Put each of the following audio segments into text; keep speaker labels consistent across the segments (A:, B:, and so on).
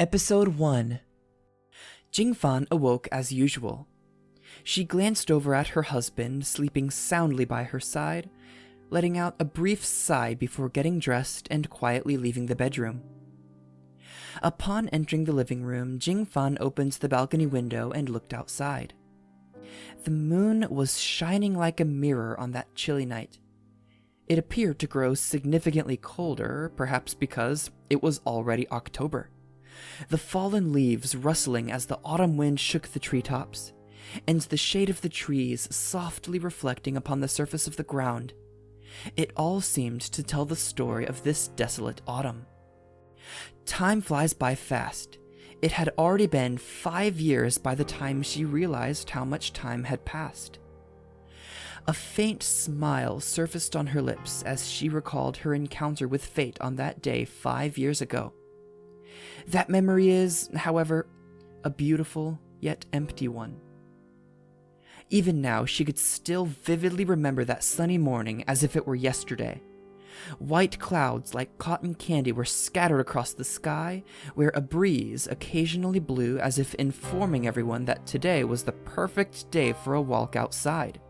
A: Episode 1. Jingfan awoke as usual. She glanced over at her husband, sleeping soundly by her side, letting out a brief sigh before getting dressed and quietly leaving the bedroom. Upon entering the living room, Jingfan opened the balcony window and looked outside. The moon was shining like a mirror on that chilly night. It appeared to grow significantly colder, perhaps because it was already October. The fallen leaves rustling as the autumn wind shook the treetops, and the shade of the trees softly reflecting upon the surface of the ground. It all seemed to tell the story of this desolate autumn. Time flies by fast. It had already been 5 years by the time she realized how much time had passed. A faint smile surfaced on her lips as she recalled her encounter with fate on that day 5 years ago. That memory is, however, a beautiful yet empty one. Even now, she could still vividly remember that sunny morning as if it were yesterday. White clouds like cotton candy were scattered across the sky, where a breeze occasionally blew as if informing everyone that today was the perfect day for a walk outside.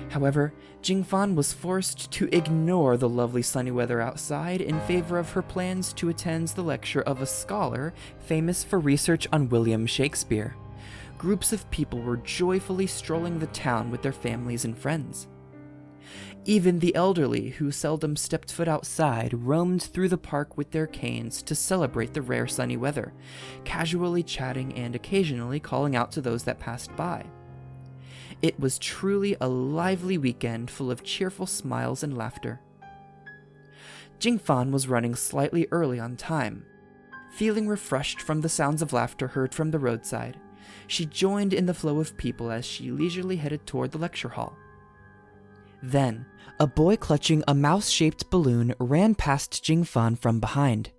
A: However, Jingfan was forced to ignore the lovely sunny weather outside in favor of her plans to attend the lecture of a scholar famous for research on William Shakespeare. Groups of people were joyfully strolling the town with their families and friends. Even the elderly, who seldom stepped foot outside, roamed through the park with their canes to celebrate the rare sunny weather, casually chatting and occasionally calling out to those that passed by. It was truly a lively weekend full of cheerful smiles and laughter. Jingfan was running slightly early on time. Feeling refreshed from the sounds of laughter heard from the roadside, she joined in the flow of people as she leisurely headed toward the lecture hall. Then, a boy clutching a mouse-shaped balloon ran past Jingfan from behind.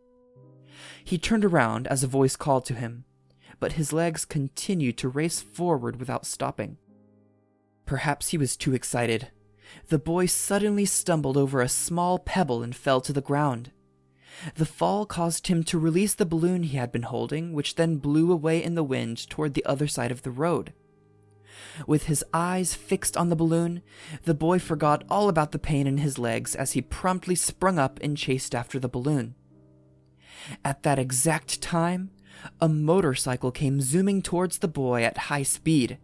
A: He turned around as a voice called to him, but his legs continued to race forward without stopping. Perhaps he was too excited. The boy suddenly stumbled over a small pebble and fell to the ground. The fall caused him to release the balloon he had been holding, which then blew away in the wind toward the other side of the road. With his eyes fixed on the balloon, the boy forgot all about the pain in his legs as he promptly sprung up and chased after the balloon. At that exact time, a motorcycle came zooming towards the boy at high speed.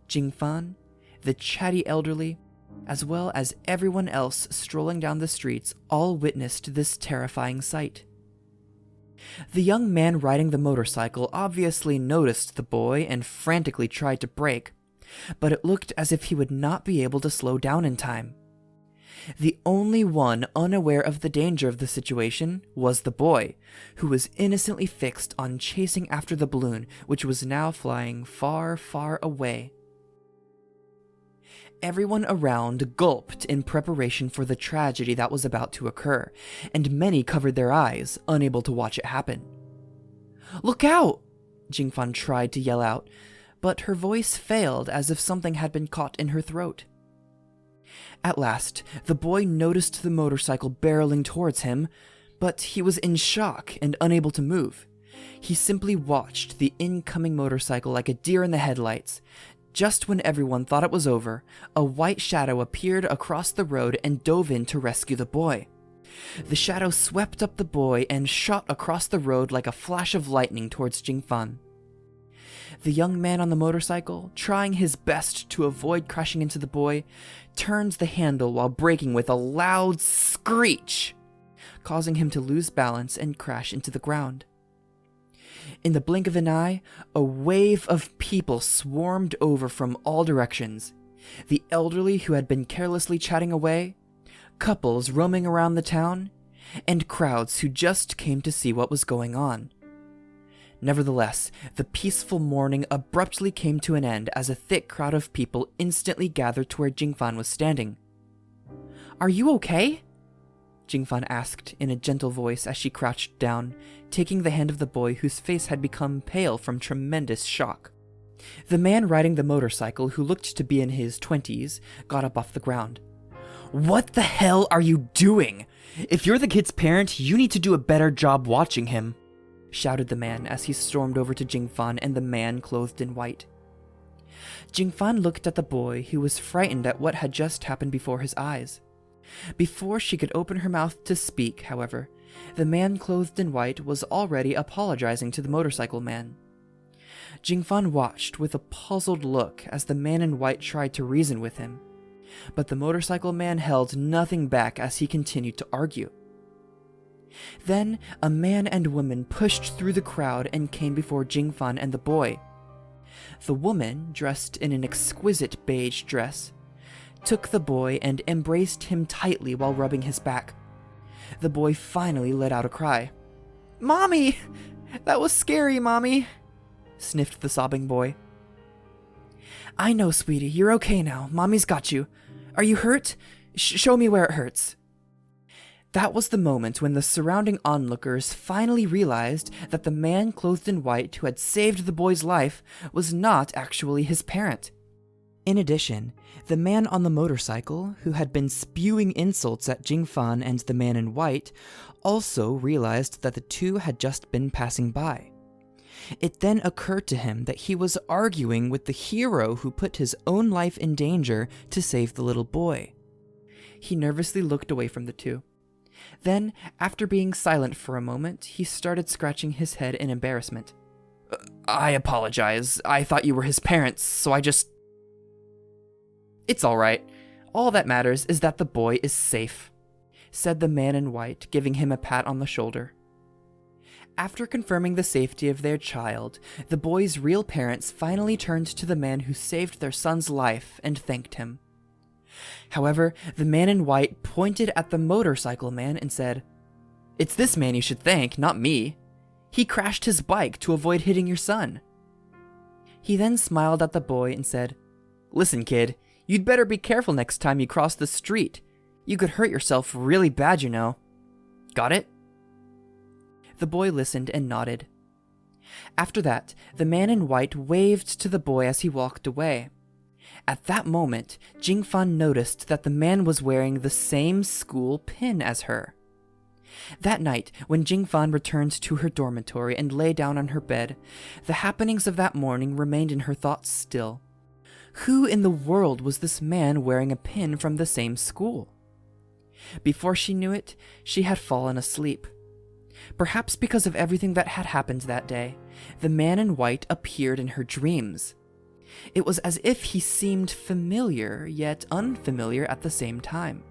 A: Jingfan, the chatty elderly, as well as everyone else strolling down the streets, all witnessed this terrifying sight. The young man riding the motorcycle obviously noticed the boy and frantically tried to brake, but it looked as if he would not be able to slow down in time. The only one unaware of the danger of the situation was the boy, who was innocently fixed on chasing after the balloon, which was now flying far, far away. Everyone around gulped in preparation for the tragedy that was about to occur, and many covered their eyes, unable to watch it happen. "Look out!" Jingfan tried to yell out, but her voice failed as if something had been caught in her throat. At last, the boy noticed the motorcycle barreling towards him, but he was in shock and unable to move. He simply watched the incoming motorcycle like a deer in the headlights. Just when everyone thought it was over, a white shadow appeared across the road and dove in to rescue the boy. The shadow swept up the boy and shot across the road like a flash of lightning towards Jingfan. The young man on the motorcycle, trying his best to avoid crashing into the boy, turned the handle while braking with a loud screech, causing him to lose balance and crash into the ground. In the blink of an eye, a wave of people swarmed over from all directions. The elderly who had been carelessly chatting away, couples roaming around the town, and crowds who just came to see what was going on. Nevertheless, the peaceful morning abruptly came to an end as a thick crowd of people instantly gathered to where Jingfan was standing. "Are you okay?" Jingfan asked in a gentle voice as she crouched down, taking the hand of the boy whose face had become pale from tremendous shock. The man riding the motorcycle, who looked to be in his 20s, got up off the ground. "What the hell are you doing? If you're the kid's parent, you need to do a better job watching him." shouted the man as he stormed over to Jingfan and the man clothed in white. Jingfan looked at the boy, who was frightened at what had just happened before his eyes. Before she could open her mouth to speak, however, the man clothed in white was already apologizing to the motorcycle man. Jingfan watched with a puzzled look as the man in white tried to reason with him, but the motorcycle man held nothing back as he continued to argue. Then a man and woman pushed through the crowd and came before Jingfan and the boy. The woman, dressed in an exquisite beige dress, took the boy and embraced him tightly while rubbing his back. The boy finally let out a cry. "Mommy! That was scary, Mommy!" sniffed the sobbing boy. "I know, sweetie. You're okay now. Mommy's got you. Are you hurt? Show me where it hurts." That was the moment when the surrounding onlookers finally realized that the man clothed in white who had saved the boy's life was not actually his parent. In addition, the man on the motorcycle, who had been spewing insults at Jingfan and the man in white, also realized that the two had just been passing by. It then occurred to him that he was arguing with the hero who put his own life in danger to save the little boy. He nervously looked away from the two. Then, after being silent for a moment, he started scratching his head in embarrassment. "I apologize. I thought you were his parents, so I just..." "It's all right. All that matters is that the boy is safe," said the man in white, giving him a pat on the shoulder. After confirming the safety of their child, the boy's real parents finally turned to the man who saved their son's life and thanked him. However, the man in white pointed at the motorcycle man and said, "It's this man you should thank, not me. He crashed his bike to avoid hitting your son." He then smiled at the boy and said, "Listen, kid, you'd better be careful next time you cross the street. You could hurt yourself really bad, you know. Got it?" The boy listened and nodded. After that, the man in white waved to the boy as he walked away. At that moment, Jingfan noticed that the man was wearing the same school pin as her. That night, when Jingfan returned to her dormitory and lay down on her bed, the happenings of that morning remained in her thoughts still. Who in the world was this man wearing a pin from the same school? Before she knew it, she had fallen asleep. Perhaps because of everything that had happened that day, the man in white appeared in her dreams. It was as if he seemed familiar, yet unfamiliar at the same time.